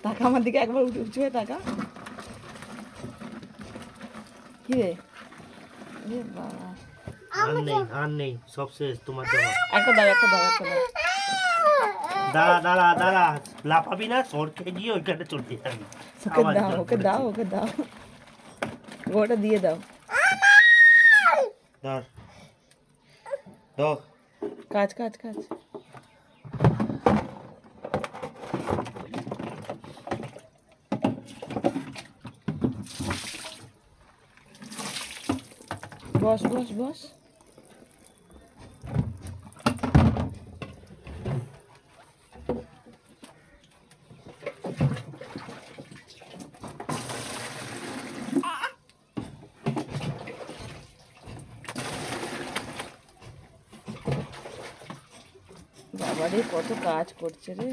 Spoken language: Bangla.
তাকা আমার দিকে একবার উঁচু হয়ে তাকা। কি রে বাবা, আর নেই সব শেষ তোমার জন্য। একটা দাও একটা দাও একটা দাও। দাঁড়া দাঁড়া দাঁড়া, লাফাবি না, সরকে গিয়ে ওইখানে চলতে যাবি। ওকে দাও ওকে দাও ওকে দাও, ওটা দিয়ে দাও। ধর ধর। কাজ কাজ কাজ। বস বস বস। বাবারে কত কাজ করছে রে।